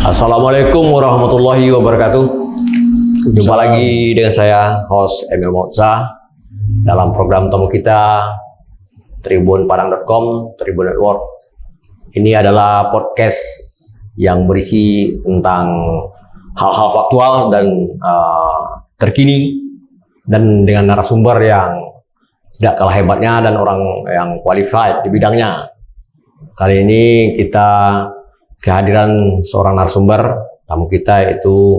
Assalamualaikum warahmatullahi wabarakatuh. Jumpa lagi dengan saya, host Emil Motza, dalam program tamu kita tribunpadang.com, Tribun Network. Ini adalah podcast yang berisi tentang hal-hal faktual dan terkini, dan dengan narasumber yang tidak kalah hebatnya dan orang yang qualified di bidangnya. Kali ini kita kehadiran seorang narasumber, tamu kita itu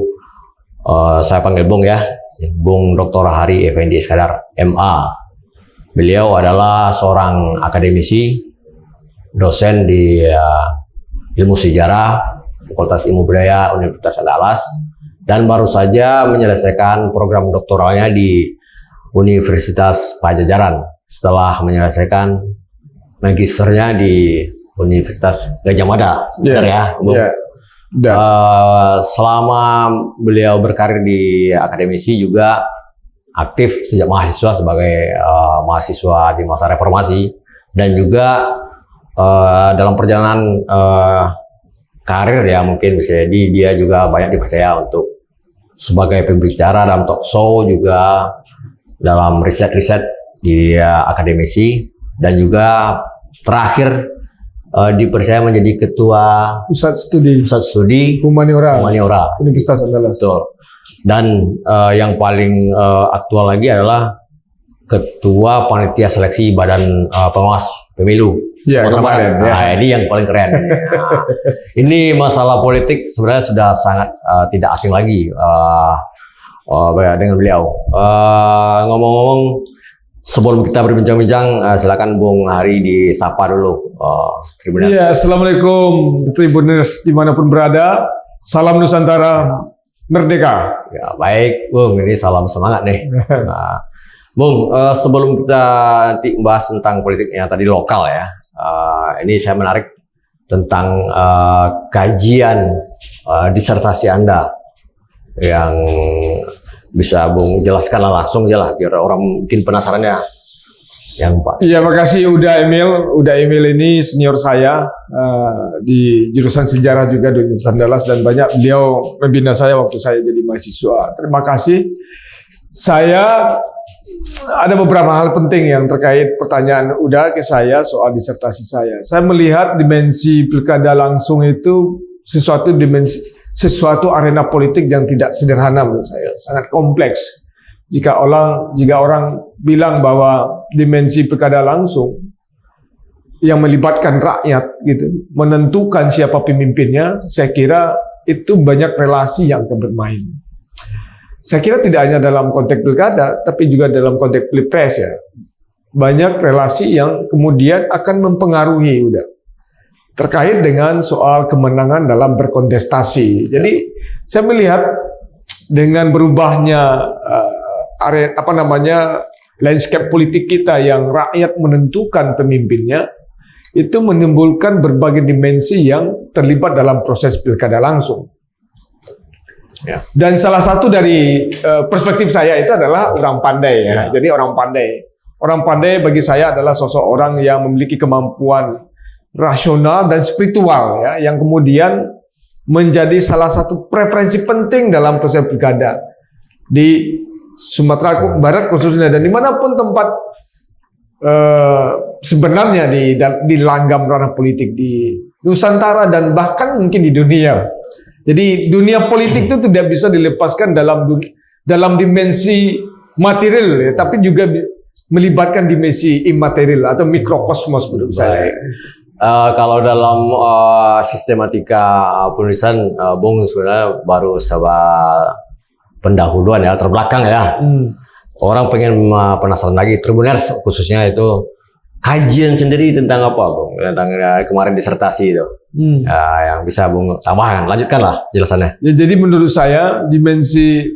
saya panggil Bung ya, Bung Dr. Hari Effendi Iskandar, MA. Beliau adalah seorang akademisi, dosen di ilmu sejarah, Fakultas Ilmu Budaya Universitas Andalas, dan baru saja menyelesaikan program doktoralnya di Universitas Pajajaran setelah menyelesaikan magisternya di Universitas Gadjah Mada, benar ya, Bung? Selama beliau berkarir di akademisi juga aktif sejak mahasiswa sebagai mahasiswa di masa reformasi, dan juga dalam perjalanan karir ya, mungkin bisa jadi dia juga banyak dipercaya untuk sebagai pembicara dalam talk show, juga dalam riset-riset di akademisi, dan juga terakhir dipercaya menjadi ketua Pusat Studi Humaniora Universitas Andalas. Betul. Dan yang paling aktual lagi adalah ketua panitia seleksi Badan Pengawas Pemilu. Ya, kemarin, nah, ini yang paling keren. Ini masalah politik sebenarnya sudah sangat tidak asing lagi dengan beliau. Ngomong-ngomong, sebelum kita berbincang-bincang, silakan Bung Hari disapa dulu Tribuners. Iya, Assalamualaikum Tribuners dimanapun berada. Salam Nusantara Merdeka. Ya, baik Bung, ini salam semangat nih. Nah, Bung, sebelum kita nanti bahas tentang politiknya tadi lokal ya, ini saya menarik tentang kajian disertasi Anda yang bisa Bung jelaskan langsung aja lah, biar orang mungkin penasarannya. Yang Pak. Iya, makasih Uda Emil. Uda Emil ini senior saya di jurusan sejarah juga di Universitas Andalas, dan banyak beliau membina saya waktu saya jadi mahasiswa. Terima kasih. Saya ada beberapa hal penting yang terkait pertanyaan Uda ke saya soal disertasi saya. Saya melihat dimensi pilkada langsung itu sesuatu arena politik yang tidak sederhana menurut saya, sangat kompleks. Jika orang bilang bahwa dimensi pilkada langsung yang melibatkan rakyat gitu, menentukan siapa pemimpinnya, saya kira itu banyak relasi yang akan bermain. Saya kira tidak hanya dalam konteks pilkada, tapi juga dalam konteks pilpres ya. Banyak relasi yang kemudian akan mempengaruhi udah terkait dengan soal kemenangan dalam berkontestasi. Jadi saya melihat dengan berubahnya landscape politik kita yang rakyat menentukan pemimpinnya, itu menimbulkan berbagai dimensi yang terlibat dalam proses pilkada langsung. Ya. Dan salah satu dari perspektif saya itu adalah orang pandai ya. Jadi orang pandai bagi saya adalah sosok orang yang memiliki kemampuan rasional dan spiritual ya, yang kemudian menjadi salah satu preferensi penting dalam proses pilkada di Sumatera Barat khususnya, dan dimanapun tempat sebenarnya di langgam ranah politik di Nusantara dan bahkan mungkin di dunia. Jadi dunia politik itu tidak bisa dilepaskan dalam dimensi material ya, tapi juga melibatkan dimensi imaterial atau mikrokosmos menurut saya. Kalau dalam sistematika penulisan, Bung sebenarnya baru sebuah pendahuluan ya, terbelakang ya. Orang pengen penasaran lagi, Tribuners khususnya itu kajian sendiri tentang apa, Bung? Tentang kemarin disertasi itu. Yang bisa Bung tambahkan, lanjutkanlah jelasannya. Ya, jadi menurut saya dimensi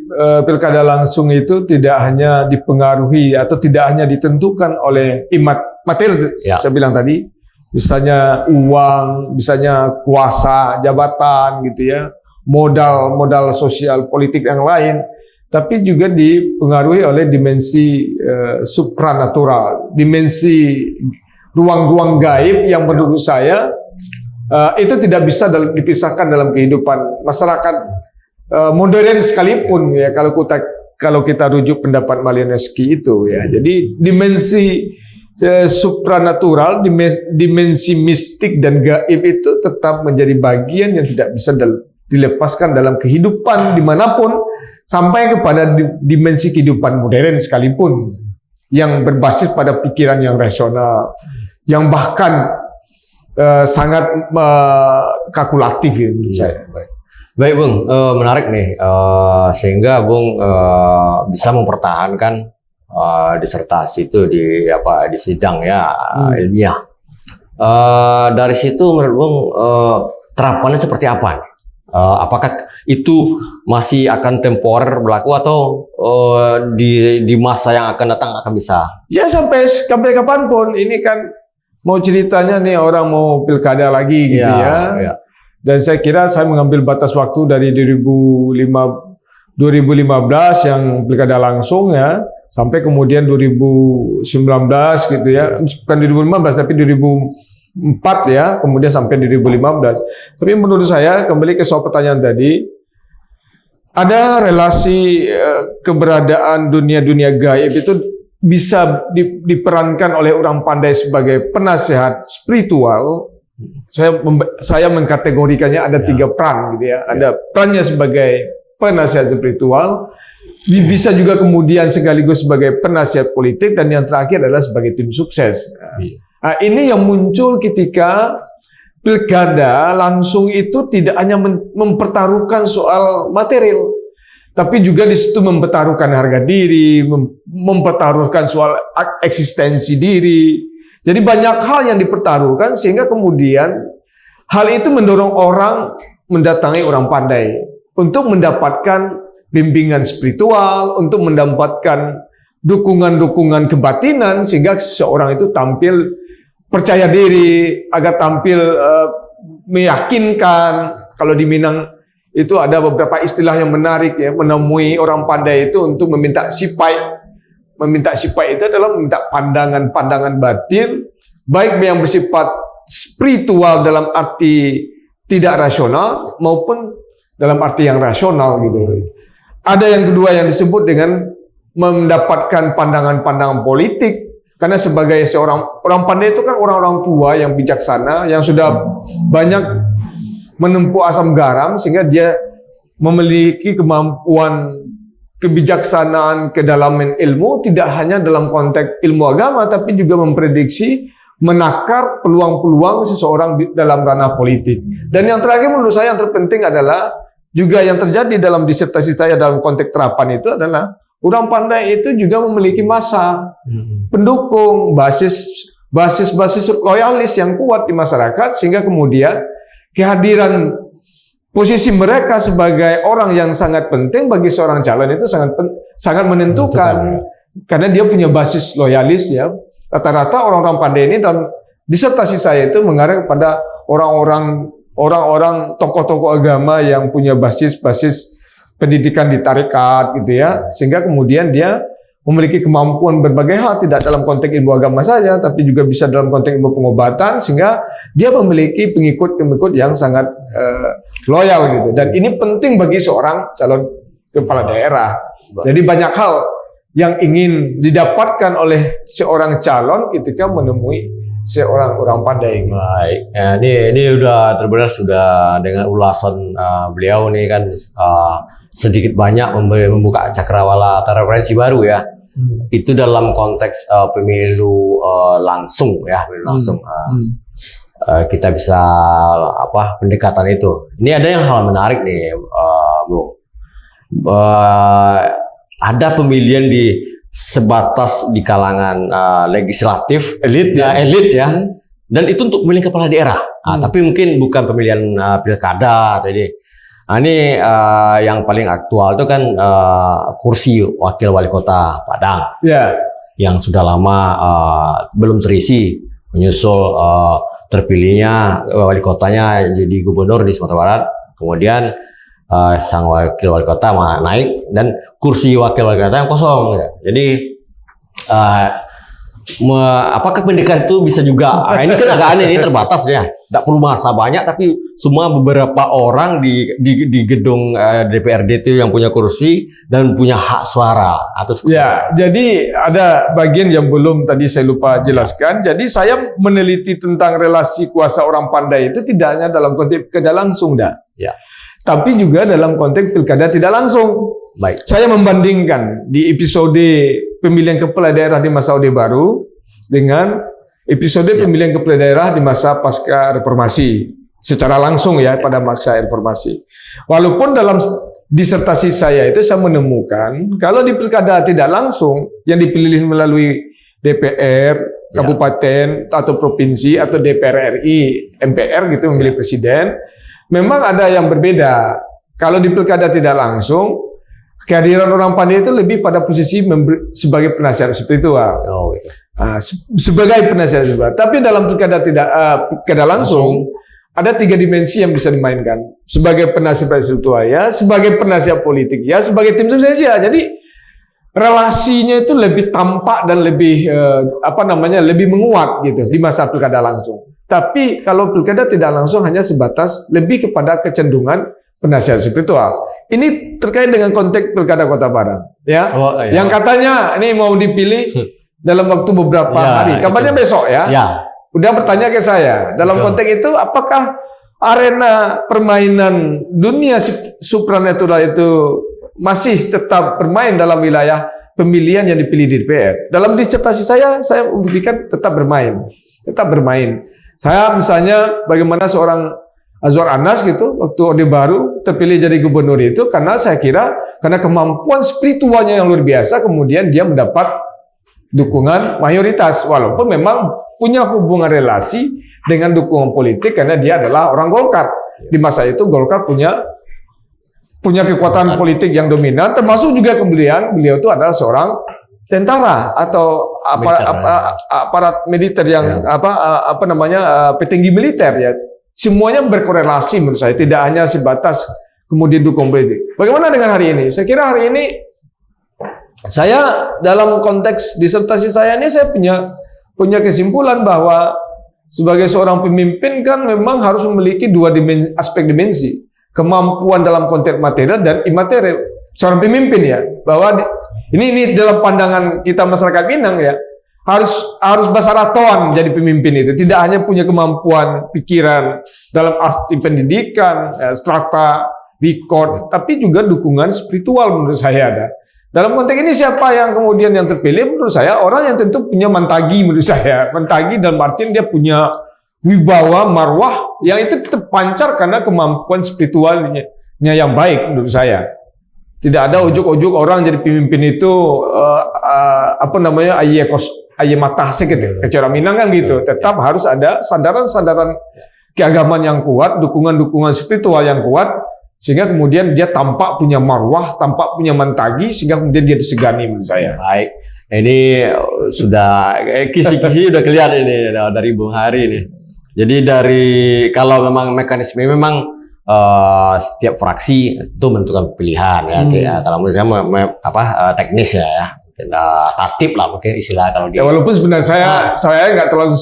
pilkada langsung itu tidak hanya dipengaruhi atau tidak hanya ditentukan oleh materi ya. Saya bilang tadi, misalnya uang, misalnya kuasa, jabatan gitu ya, modal sosial politik yang lain, tapi juga dipengaruhi oleh dimensi supranatural, dimensi ruang-ruang gaib yang menurut saya itu tidak bisa dipisahkan dalam kehidupan masyarakat modern sekalipun ya, kalau kita rujuk pendapat Malinowski itu ya. Jadi dimensi supranatural, dimensi mistik dan gaib itu tetap menjadi bagian yang tidak bisa dilepaskan dalam kehidupan dimanapun, sampai kepada dimensi kehidupan modern sekalipun yang berbasis pada pikiran yang rasional, yang bahkan sangat kalkulatif ya menurut saya. Baik Bung, menarik nih, sehingga Bung bisa mempertahankan disertasi itu di sidang ya ilmiah. Dari situ menurut Bung terapannya seperti apa? Apakah itu masih akan temporer berlaku atau di masa yang akan datang akan bisa? Ya sampai kapanpun. Ini kan mau ceritanya nih orang mau pilkada lagi gitu ya. Dan saya kira saya mengambil batas waktu dari 2015 yang pilkada langsung ya, sampai kemudian 2019 gitu ya, bukan 2015 tapi 2004 ya, kemudian sampai 2015. Tapi menurut saya, kembali ke soal pertanyaan tadi, ada relasi keberadaan dunia-dunia gaib itu bisa diperankan oleh orang pandai sebagai penasehat spiritual. Saya mengkategorikannya ada 3 peran gitu ya. Ada perannya sebagai penasihat spiritual, bisa juga kemudian sekaligus sebagai penasihat politik, dan yang terakhir adalah sebagai tim sukses. Nah, ini yang muncul ketika pilkada langsung itu tidak hanya mempertaruhkan soal material, tapi juga di situ mempertaruhkan harga diri, mempertaruhkan soal eksistensi diri. Jadi banyak hal yang dipertaruhkan, sehingga kemudian hal itu mendorong orang mendatangi orang pandai untuk mendapatkan bimbingan spiritual, untuk mendapatkan dukungan-dukungan kebatinan, sehingga seseorang itu tampil percaya diri, agar tampil meyakinkan. Kalau di Minang itu ada beberapa istilah yang menarik ya, menemui orang pandai itu untuk meminta sipai. Meminta sipai itu adalah meminta pandangan-pandangan batin, baik yang bersifat spiritual dalam arti tidak rasional maupun dalam arti yang rasional gitu. Ada yang kedua yang disebut dengan mendapatkan pandangan-pandangan politik, karena sebagai seorang orang pandai itu kan orang-orang tua yang bijaksana, yang sudah banyak menempuh asam garam, sehingga dia memiliki kemampuan kebijaksanaan, kedalaman ilmu, tidak hanya dalam konteks ilmu agama, tapi juga memprediksi, menakar peluang-peluang seseorang dalam ranah politik. Dan yang terakhir menurut saya yang terpenting adalah juga yang terjadi dalam disertasi saya dalam konteks terapan itu adalah orang pandai itu juga memiliki massa pendukung, basis loyalis yang kuat di masyarakat, sehingga kemudian kehadiran posisi mereka sebagai orang yang sangat penting bagi seorang calon itu sangat menentukan. Karena dia punya basis loyalis ya. Rata-rata orang-orang pandai ini dalam disertasi saya itu mengarah kepada orang-orang tokoh-tokoh agama yang punya basis pendidikan di tarekat gitu ya. Sehingga kemudian dia memiliki kemampuan berbagai hal, tidak dalam konteks ilmu agama saja, tapi juga bisa dalam konteks ilmu pengobatan, sehingga dia memiliki pengikut-pengikut yang sangat loyal gitu. Dan ini penting bagi seorang calon kepala daerah. Jadi banyak hal yang ingin didapatkan oleh seorang calon ketika menemui seorang orang pandai. Baik, ya, ini udah benar sudah dengan ulasan beliau nih kan sedikit banyak membuka cakrawala atau referensi baru ya. Itu dalam konteks pemilu langsung ya, pemilu langsung. Kita bisa pendekatan itu. Ini ada yang hal menarik nih, Bu. Ada pemilihan sebatas di kalangan legislatif, elit ya. Dan itu untuk memilih kepala daerah. Tapi mungkin bukan pemilihan pilkada tadi. Nah, ini yang paling aktual itu kan kursi wakil wali kota Padang, yang sudah lama belum terisi, menyusul terpilihnya wali kotanya jadi gubernur di Sumatera Barat. Kemudian sang wakil wali kota naik dan kursi wakil wali kota yang kosong. Jadi apakah pendidikan itu bisa juga? Nah, ini kan agak aneh, ini terbatas ya. Tidak perlu masa banyak, tapi semua beberapa orang di gedung DPRD itu yang punya kursi dan punya hak suara atau seperti Ya, jadi ada bagian yang belum tadi saya lupa jelaskan. Jadi saya meneliti tentang relasi kuasa orang pandai itu tidak hanya dalam konteks pilkada langsung, Ya. tapi juga dalam konteks pilkada tidak langsung. Baik. Saya membandingkan di episode pemilihan kepala daerah di masa Orde Baru dengan episode pemilihan kepala daerah di masa pasca reformasi secara langsung ya pada masa reformasi. Walaupun dalam disertasi saya itu saya menemukan kalau di pilkada tidak langsung yang dipilih melalui DPR, kabupaten atau provinsi atau DPR RI, MPR gitu memilih presiden, memang ada yang berbeda. Kalau di pilkada tidak langsung, kehadiran orang pandai itu lebih pada posisi sebagai penasihat spiritual. Oh, iya. Nah, sebagai penasihat spiritual. Tapi dalam pilkada pilkada langsung ada 3 dimensi yang bisa dimainkan. Sebagai penasihat spiritual ya, sebagai penasihat politik ya, sebagai tim sukses ya. Jadi relasinya itu lebih tampak dan lebih lebih menguat gitu di masa pilkada langsung. Tapi kalau pilkada tidak langsung hanya sebatas lebih kepada kecenderungan penasihat spiritual. Ini terkait dengan konteks pilkada Kota Padang, ya. Oh, iya. Yang katanya ini mau dipilih dalam waktu beberapa hari. Kabarnya besok ya. Ya. Udah bertanya ke saya. Dalam konteks itu, apakah arena permainan dunia supranatural itu masih tetap bermain dalam wilayah pemilihan yang dipilih di DPR? Dalam disertasi saya membuktikan tetap bermain. Tetap bermain. Saya misalnya bagaimana seorang Azwar Anas gitu, waktu Orde Baru terpilih jadi gubernur itu karena saya kira karena kemampuan spiritualnya yang luar biasa, kemudian dia mendapat dukungan mayoritas walaupun memang punya hubungan relasi dengan dukungan politik karena dia adalah orang Golkar. Di masa itu Golkar punya kekuatan politik yang dominan, termasuk juga kemudian beliau itu adalah seorang tentara atau aparat militer yang petinggi militer ya. Semuanya berkorelasi menurut saya, tidak hanya sebatas kemudian dukung politik. Bagaimana dengan hari ini? Saya kira hari ini saya dalam konteks disertasi saya ini saya punya kesimpulan bahwa sebagai seorang pemimpin kan memang harus memiliki 2 aspek dimensi. Kemampuan dalam konteks material dan imaterial. Seorang pemimpin ya, bahwa ini dalam pandangan kita masyarakat Minang ya, harus basaratoan jadi pemimpin itu. Tidak hanya punya kemampuan pikiran dalam arti pendidikan, strata, record, tapi juga dukungan spiritual menurut saya ada. Dalam konteks ini siapa yang kemudian yang terpilih menurut saya orang yang tentu punya mantagi menurut saya. Mantagi dalam artian dia punya wibawa, marwah yang itu terpancar karena kemampuan spiritualnya yang baik menurut saya. Tidak ada ujuk-ujuk orang jadi pemimpin itu aye mata gitu. Kecuali Minang kan gitu. Tetap harus ada sandaran-sandaran keagamaan yang kuat, dukungan-dukungan spiritual yang kuat, sehingga kemudian dia tampak punya marwah, tampak punya mantagi, sehingga kemudian dia disegani menurut saya. Baik. Ini sudah kisi-kisi udah kelihatan ini dari Bung Hari ini. Jadi kalau memang mekanisme memang setiap fraksi itu menentukan pilihan ya. Kalau menurut saya teknis ya. Tatip lah mungkin istilah kalau dia. Ya, walaupun sebenarnya saya nggak terlalu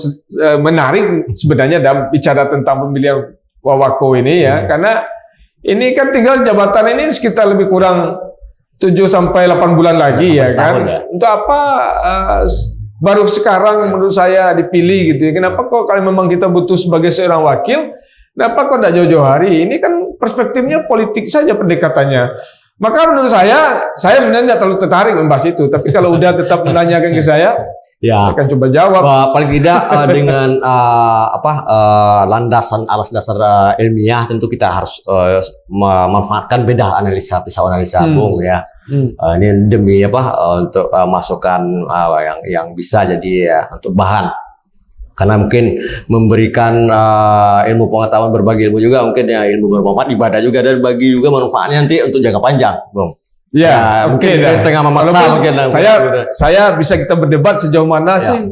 menarik sebenarnya dalam bicara tentang pemilihan Wawako ini ya, karena ini kan tinggal jabatan ini sekitar lebih kurang 7-8 bulan lagi ya kan. Untuk apa baru sekarang menurut saya dipilih gitu ya. Kenapa kok kalau memang kita butuh sebagai seorang wakil, kenapa kok tidak jauh-jauh hari? Ini kan perspektifnya politik saja pendekatannya. Maka menurut saya sebenarnya tidak terlalu tertarik membahas itu. Tapi kalau udah tetap menanyakan ke saya akan coba jawab. Paling tidak dengan landasan alas dasar ilmiah tentu kita harus memanfaatkan beda pisau analisa Bung ya. Ini demi untuk masukan yang bisa jadi untuk bahan. Karena mungkin memberikan ilmu pengetahuan, berbagi ilmu juga mungkin ya, ilmu bermanfaat, ibadah juga, dan bagi juga manfaatnya nanti untuk jangka panjang, Bung. Ya, mungkin setengah memaksa mungkin. Saya bisa kita berdebat sejauh mana sih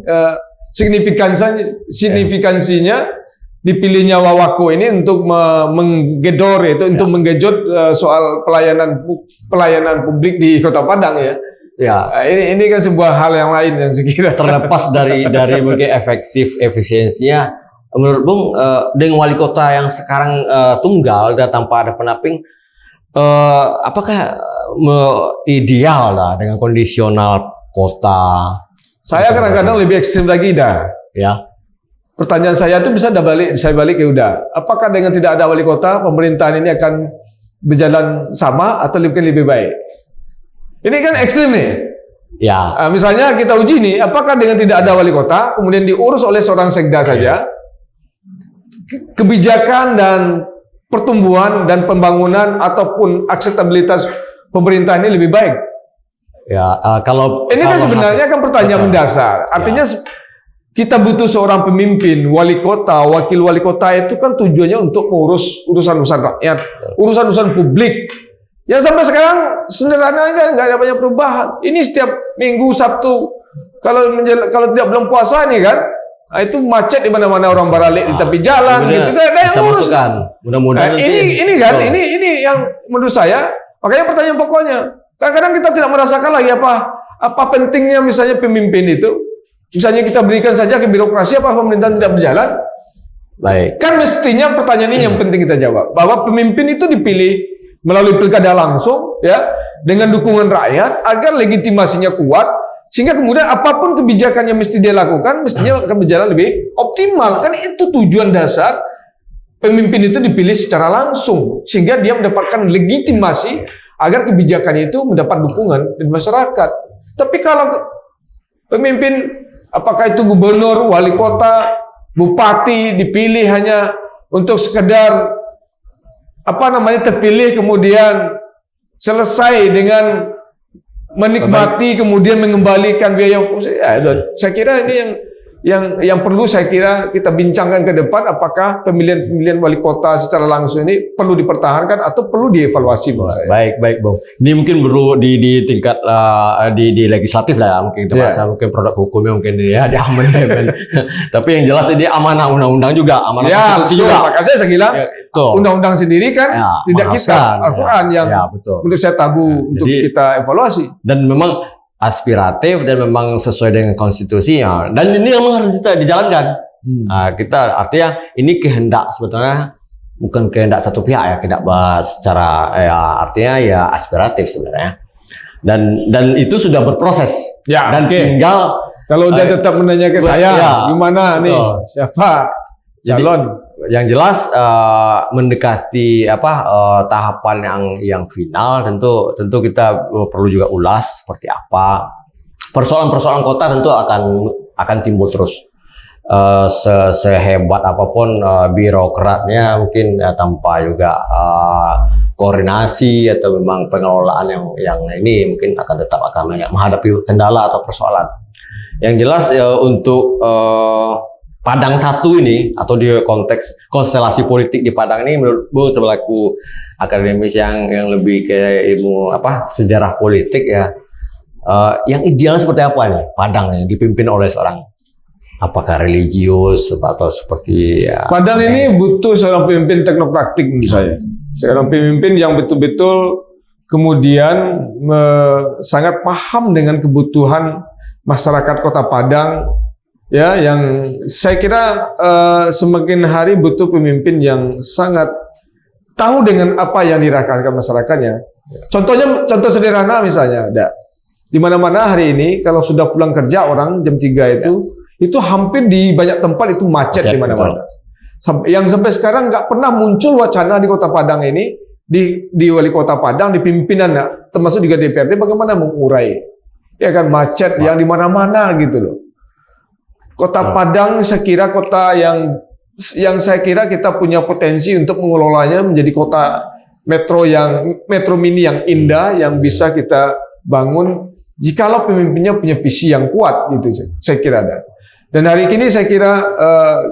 signifikansinya dipilihnya Wawako ini untuk menggedor itu, untuk menggejot soal pelayanan publik di Kota Padang ya. Ya, Ini kan sebuah hal yang lain yang saya kira. terlepas dari mungkin efektif efisiensinya, menurut Bung dengan wali kota yang sekarang tunggal dan tanpa ada pendamping, apakah ideal lah dengan kondisional kota? Saya kadang-kadang lebih ekstrim lagi dah. Ya, Pertanyaan saya itu bisa saya balik ke udah. Apakah dengan tidak ada wali kota, pemerintahan ini akan berjalan sama atau lebih baik? Ini kan ekstrim nih. ya, Misalnya kita uji nih, apakah dengan tidak ada wali kota, kemudian diurus oleh seorang sekda saja, kebijakan dan pertumbuhan dan pembangunan ataupun akseptabilitas pemerintah ini lebih baik? ya. Kalau Ini kan sebenarnya kan pertanyaan betul. mendasar. Artinya kita butuh seorang pemimpin, wali kota, wakil wali kota itu kan tujuannya untuk mengurus urusan-urusan rakyat, urusan-urusan publik. Ya sampai sekarang sederhana aja, nggak ada banyak perubahan. Ini setiap Minggu, Sabtu, kalau tidak bulan puasa nih kan, itu macet di mana-mana, orang baralik di tepi jalan, gitu kan ada yang bisa ngurus. masukkan. Mudah-mudahan Ini kan, ini yang menurut saya, makanya pertanyaan pokoknya. Kadang-kadang kita tidak merasakan lagi apa pentingnya misalnya pemimpin itu. Misalnya kita berikan saja ke birokrasi, apa pemerintahan tidak berjalan? Baik. Kan mestinya pertanyaan ini yang penting kita jawab, bahwa pemimpin itu dipilih melalui pilkada langsung, ya, dengan dukungan rakyat agar legitimasinya kuat, sehingga kemudian apapun kebijakan yang mesti dia lakukan, mestinya akan berjalan lebih optimal. Kan itu tujuan dasar pemimpin itu dipilih secara langsung, sehingga dia mendapatkan legitimasi agar kebijakan itu mendapat dukungan dari masyarakat. Tapi kalau pemimpin, apakah itu gubernur, wali kota, bupati, dipilih hanya untuk sekedar terpilih kemudian selesai dengan menikmati kemudian mengembalikan biaya, saya kira ini yang perlu saya kira kita bincangkan ke depan, apakah pemilihan wali kota secara langsung ini perlu dipertahankan atau perlu dievaluasi menurut saya. Baik, Bung. Ini mungkin perlu di tingkat di legislatif lah ya, mungkin kita bahasa mungkin produk hukumnya mungkin ya di amandemen. Tapi yang jelas ini amanah undang-undang juga, amanah konstitusi juga. Makanya saya bilang undang-undang sendiri kan tidak kita Al-Quran yang menurut saya tabu untuk kita evaluasi. Dan memang aspiratif dan memang sesuai dengan konstitusi ya. Dan ini memang harus dijalankan. Kita artinya ini kehendak sebetulnya bukan kehendak satu pihak ya, kehendak secara artinya ya aspiratif sebenarnya. Dan itu sudah berproses. Ya, dan tinggal kalau dia tetap menanya ke saya, gimana nih siapa calon? Yang jelas mendekati tahapan yang final, tentu kita perlu juga ulas seperti apa persoalan-persoalan kota tentu akan timbul terus. Sehebat apapun birokratnya mungkin tanpa juga koordinasi atau memang pengelolaan yang ini mungkin tetap akan menghadapi kendala atau persoalan. Yang jelas untuk Padang satu ini atau di konteks konstelasi politik di Padang ini, menurut Bung selaku akademis yang lebih ke ilmu sejarah politik ya, yang ideal seperti apa nih Padang nih dipimpin oleh seorang apakah religius atau seperti Padang ini butuh seorang pemimpin teknokraktik menurut saya, seorang pemimpin yang betul-betul kemudian sangat paham dengan kebutuhan masyarakat Kota Padang. Ya, yang saya kira semakin hari butuh pemimpin yang sangat tahu dengan apa yang dirasakan masyarakatnya. Contoh sederhana misalnya, di mana-mana hari ini kalau sudah pulang kerja orang jam 3 itu hampir di banyak tempat itu macet di mana-mana. Yang sampai sekarang nggak pernah muncul wacana di Kota Padang ini, di wali Kota Padang, di pimpinan, termasuk juga DPRD, bagaimana mengurai, ya kan, macet yang di mana-mana gitu loh. Kota Padang saya kira kota yang saya kira kita punya potensi untuk mengelolanya menjadi kota metro mini yang indah yang bisa kita bangun jikalau pemimpinnya punya visi yang kuat gitu, saya kira ada. Dan hari ini saya kira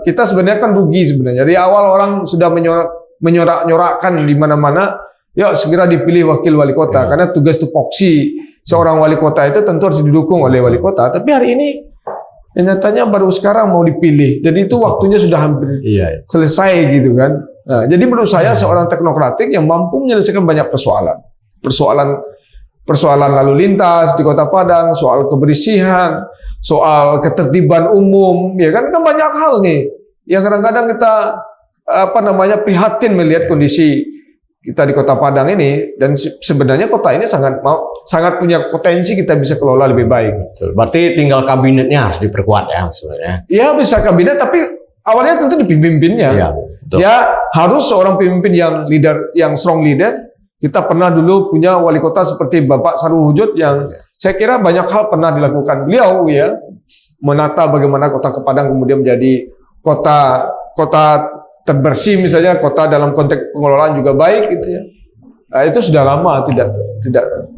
kita sebenarnya kan rugi sebenarnya. Dari awal orang sudah menyorak-nyorakkan di mana-mana, ya segera dipilih wakil wali kota karena tugas tupoksi seorang wali kota itu tentu harus didukung oleh wali kota. Tapi hari ini nyatanya baru sekarang mau dipilih, jadi itu waktunya sudah hampir selesai gitu kan. Nah, jadi menurut saya seorang teknokratik yang mampu menyelesaikan banyak persoalan persoalan lalu lintas di Kota Padang, soal kebersihan, soal ketertiban umum, ya kan banyak hal nih yang kadang-kadang kita prihatin melihat kondisi kita di Kota Padang ini, dan sebenarnya kota ini sangat punya potensi kita bisa kelola lebih baik. Betul. Berarti tinggal kabinetnya harus diperkuat ya sebenarnya. Ya bisa kabinet, tapi awalnya tentu dipimpinnya. Iya, betul. Ya harus seorang pemimpin yang strong leader. Kita pernah dulu punya wali kota seperti Bapak Saruhujud yang saya kira banyak hal pernah dilakukan beliau ya, menata bagaimana kota Padang kemudian menjadi kota terbersih, misalnya kota dalam konteks pengelolaan juga baik gitu ya. Nah, itu sudah lama tidak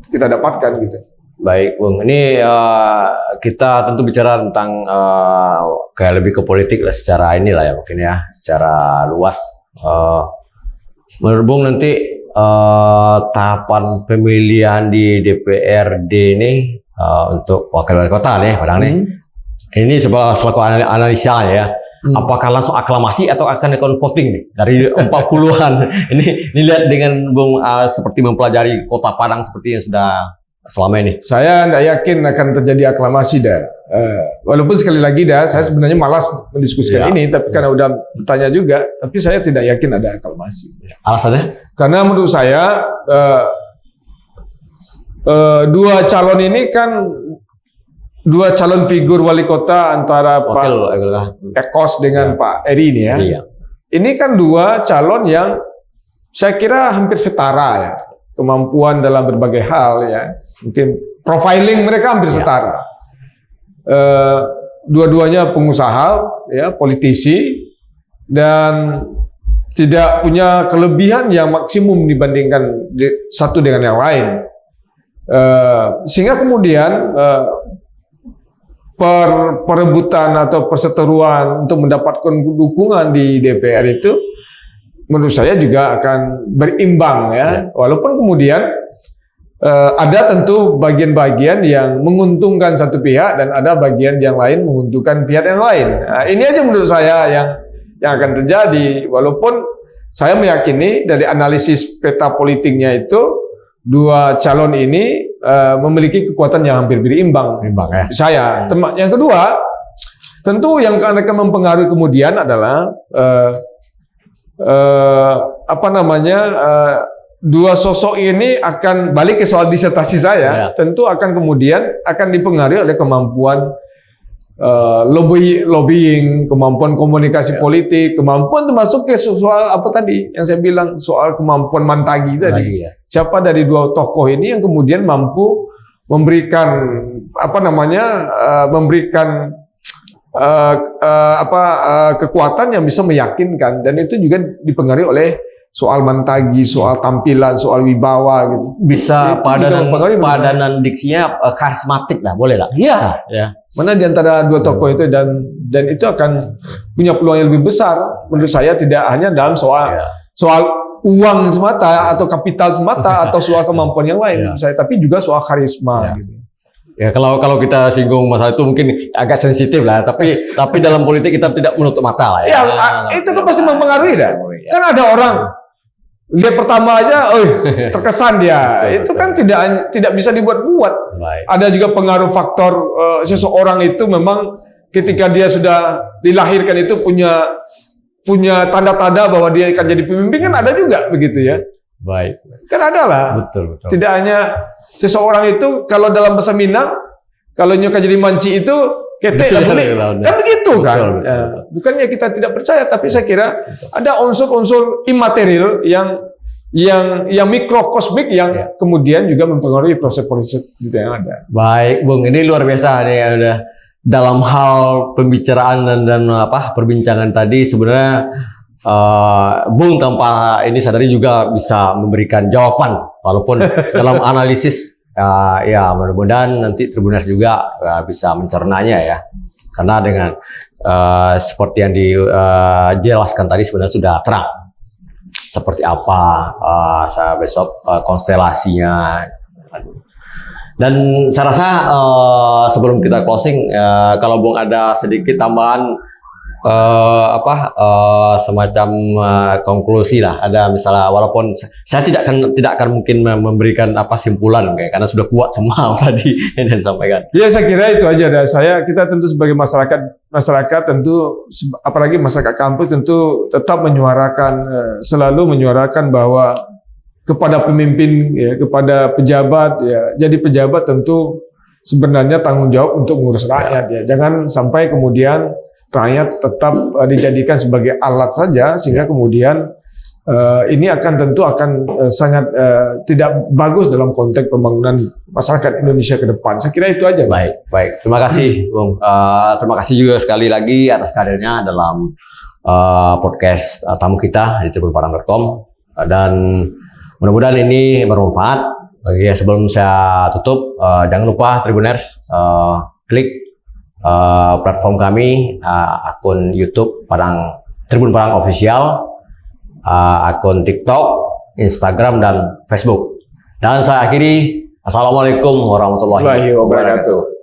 kita dapatkan gitu. Baik, Bung. Ini kita tentu bicara tentang kayak lebih ke politik lah secara inilah ya mungkin ya, secara luas. Menurut Bung nanti tahapan pemilihan di DPRD ini untuk wakil wali kota nih Padang nih. Ini selaku analisa ya. Apakah langsung aklamasi atau akan ikon voting nih dari 40-an? Ini lihat dengan Bung seperti mempelajari Kota Padang seperti yang sudah selama ini. Saya tidak yakin akan terjadi aklamasi dah. Walaupun sekali lagi saya sebenarnya malas mendiskusikan ini, tapi karena udah bertanya juga, tapi saya tidak yakin ada aklamasi. Alasannya? Karena menurut saya dua calon ini kan dua calon figur wali kota antara Pak Ekos dengan Pak Eri ini ya. Iya. Ini kan dua calon yang saya kira hampir setara ya, kemampuan dalam berbagai hal ya. Mungkin profiling mereka hampir setara. Dua-duanya pengusaha ya, politisi, dan tidak punya kelebihan yang maksimum dibandingkan satu dengan yang lain. Sehingga kemudian perebutan atau perseteruan untuk mendapatkan dukungan di DPR itu menurut saya juga akan berimbang ya. Walaupun kemudian ada tentu bagian-bagian yang menguntungkan satu pihak dan ada bagian yang lain menguntungkan pihak yang lain. Nah, ini aja menurut saya yang akan terjadi. Walaupun saya meyakini dari analisis peta politiknya itu dua calon ini memiliki kekuatan yang hampir berimbang. Saya. Yang kedua, tentu yang akan mempengaruhi kemudian adalah dua sosok ini akan balik ke soal disertasi saya. Tentu akan kemudian dipengaruhi oleh kemampuan lobbying, kemampuan komunikasi politik, kemampuan termasuk ke soal apa tadi yang saya bilang soal kemampuan mantagi tadi. Siapa dari dua tokoh ini yang kemudian mampu memberikan kekuatan yang bisa meyakinkan, dan itu juga dipengaruhi oleh soal mantagi, soal tampilan, soal wibawa gitu. Bisa padanan diksinya karismatik lah, boleh lah. Iya. Ya. Mana di antara dua tokoh itu dan itu akan punya peluang yang lebih besar menurut saya, tidak hanya dalam soal uang semata atau kapital semata atau soal kemampuan yang lain menurut saya, tapi juga soal karisma gitu. Ya kalau kita singgung masalah itu mungkin agak sensitif lah, tapi dalam politik kita tidak menutup mata lah ya. Itu kan pasti mempengaruhi dah. Kan ada orang lihat pertama aja, terkesan dia. Itu kan tidak bisa dibuat-buat. Ada juga pengaruh faktor seseorang itu memang ketika dia sudah dilahirkan itu punya tanda-tanda bahwa dia akan jadi pemimpin, kan ada juga begitu ya. Baik. Kan ada lah. Betul. Tidak hanya seseorang itu kalau dalam bahasa Minang, kalau nyoka jadi manci itu ketek lah boleh. Kan begitu kan. Betul. Bukannya kita tidak percaya, tapi saya kira ada unsur-unsur imaterial yang mikrokosmik yang kemudian juga mempengaruhi proses politik yang ada. Baik, Bung. Ini luar biasa nih udah. Dalam hal pembicaraan dan perbincangan tadi sebenarnya Bung tanpa ini sadari juga bisa memberikan jawaban walaupun dalam analisis ya mudah-mudahan nanti Tribuners juga bisa mencernanya ya, karena dengan seperti yang dijelaskan tadi sebenarnya sudah terang seperti apa saya besok konstelasinya. Dan saya rasa sebelum kita closing, kalau Bung ada sedikit tambahan semacam konklusi lah. Ada misalnya, walaupun saya tidak akan mungkin memberikan simpulan karena sudah kuat semua tadi yang disampaikan. Ya, saya kira itu aja. Dan kita tentu sebagai masyarakat tentu, apalagi masyarakat kampus tentu tetap selalu menyuarakan bahwa kepada pemimpin, ya, kepada pejabat, ya, jadi pejabat tentu sebenarnya tanggung jawab untuk mengurus rakyat, ya. Jangan sampai kemudian rakyat tetap dijadikan sebagai alat saja, sehingga kemudian ini tentu akan sangat tidak bagus dalam konteks pembangunan masyarakat Indonesia ke depan. Saya kira itu aja. Baik. Terima kasih, Bung. Terima kasih juga sekali lagi atas karirnya dalam podcast tamu kita di tribunparang.com, dan mudah-mudahan ini bermanfaat. Sebelum saya tutup, jangan lupa Tribuners klik platform kami, akun YouTube Tribun Parang Official, akun TikTok, Instagram, dan Facebook. Dan saya akhiri, Assalamualaikum warahmatullahi wabarakatuh.